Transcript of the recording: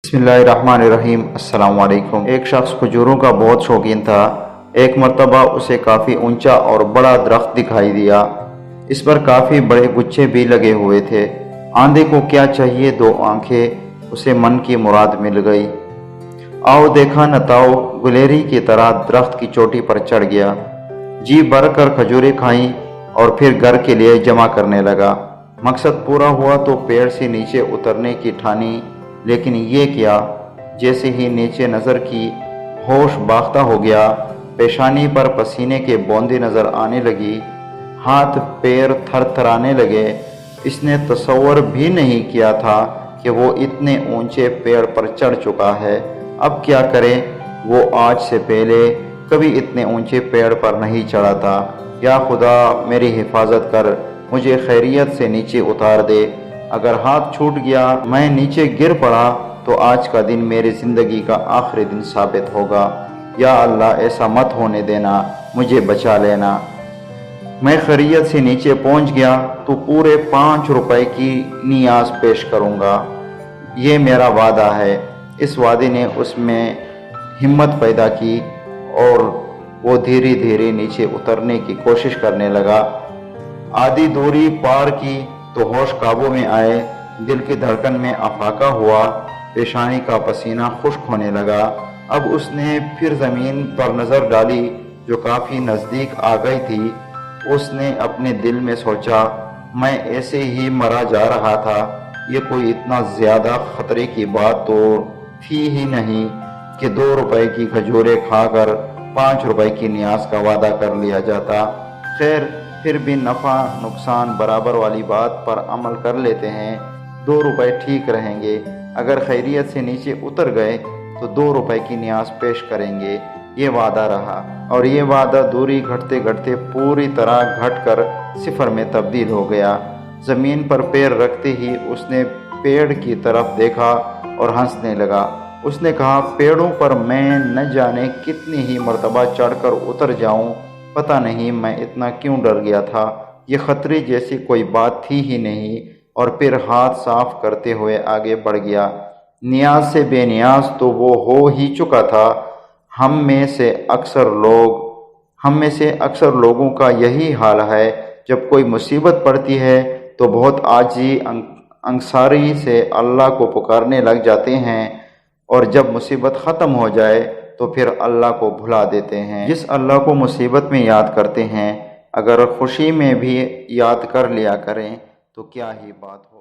बिस्मिल्लाहिर्रहमानिर्रहीम। अस्सलाम वालेकुम। एक शख्स खजूरों का बहुत शौकीन था। एक मर्तबा उसे काफ़ी ऊंचा और बड़ा दरख्त दिखाई दिया। इस पर काफ़ी बड़े गुच्छे भी लगे हुए थे। आंधे को क्या चाहिए, दो आंखें, उसे मन की मुराद मिल गई। आओ देखा न ताओ गुलेरी की तरह दरख्त की चोटी पर चढ़ गया। जी भर कर खजूरें खाईं और फिर घर के लिए जमा करने लगा। मकसद पूरा हुआ तो पेड़ से नीचे उतरने की ठानी, लेकिन ये क्या, जैसे ही नीचे नज़र की होश बाख्ता हो गया। पेशानी पर पसीने के बूंदें नज़र आने लगी, हाथ पैर थरथराने लगे। इसने तसव्वुर भी नहीं किया था कि वो इतने ऊंचे पेड़ पर चढ़ चुका है। अब क्या करे, वो आज से पहले कभी इतने ऊंचे पेड़ पर नहीं चढ़ा था। या खुदा मेरी हिफाजत कर, मुझे खैरियत से नीचे उतार दे। अगर हाथ छूट गया, मैं नीचे गिर पड़ा, तो आज का दिन मेरी ज़िंदगी का आखिरी दिन साबित होगा। या अल्लाह, ऐसा मत होने देना, मुझे बचा लेना। मैं खैरियत से नीचे पहुंच गया तो पूरे 5 रुपए की नियाज पेश करूंगा। ये मेरा वादा है। इस वादे ने उसमें हिम्मत पैदा की और वो धीरे धीरे नीचे उतरने की कोशिश करने लगा। आधी दूरी पार की तो होश काबू में आए। दिल की धड़कन में अफाका हुआ, पेशानी का पसीना खुश्क होने लगा। अब उसने फिर ज़मीन पर नज़र डाली जो काफ़ी नज़दीक आ गई थी। उसने अपने दिल में सोचा, मैं ऐसे ही मरा जा रहा था। ये कोई इतना ज़्यादा ख़तरे की बात तो थी ही नहीं कि 2 रुपए की खजूरें खाकर 5 रुपए की नियाज का वादा कर लिया जाता। खैर, फिर भी नफ़ा नुकसान बराबर वाली बात पर अमल कर लेते हैं। 2 रुपए ठीक रहेंगे। अगर खैरियत से नीचे उतर गए तो 2 रुपए की नियाज पेश करेंगे। ये वादा रहा, और ये वादा दूरी घटते घटते पूरी तरह घटकर सिफर में तब्दील हो गया। ज़मीन पर पैर रखते ही उसने पेड़ की तरफ देखा और हंसने लगा। उसने कहा, पेड़ों पर मैं न जाने कितनी ही मर्तबा चढ़कर उतर जाऊं, पता नहीं मैं इतना क्यों डर गया था। ये खतरे जैसी कोई बात थी ही नहीं। और फिर हाथ साफ करते हुए आगे बढ़ गया। नियाज से बेनियाज तो वो हो ही चुका था। हम में से अक्सर लोगों का यही हाल है। जब कोई मुसीबत पड़ती है तो बहुत आजी अंसारी से अल्लाह को पुकारने लग जाते हैं, और जब मुसीबत ख़त्म हो जाए तो फिर अल्लाह को भुला देते हैं। जिस अल्लाह को मुसीबत में याद करते हैं, अगर खुशी में भी याद कर लिया करें तो क्या ही बात हो।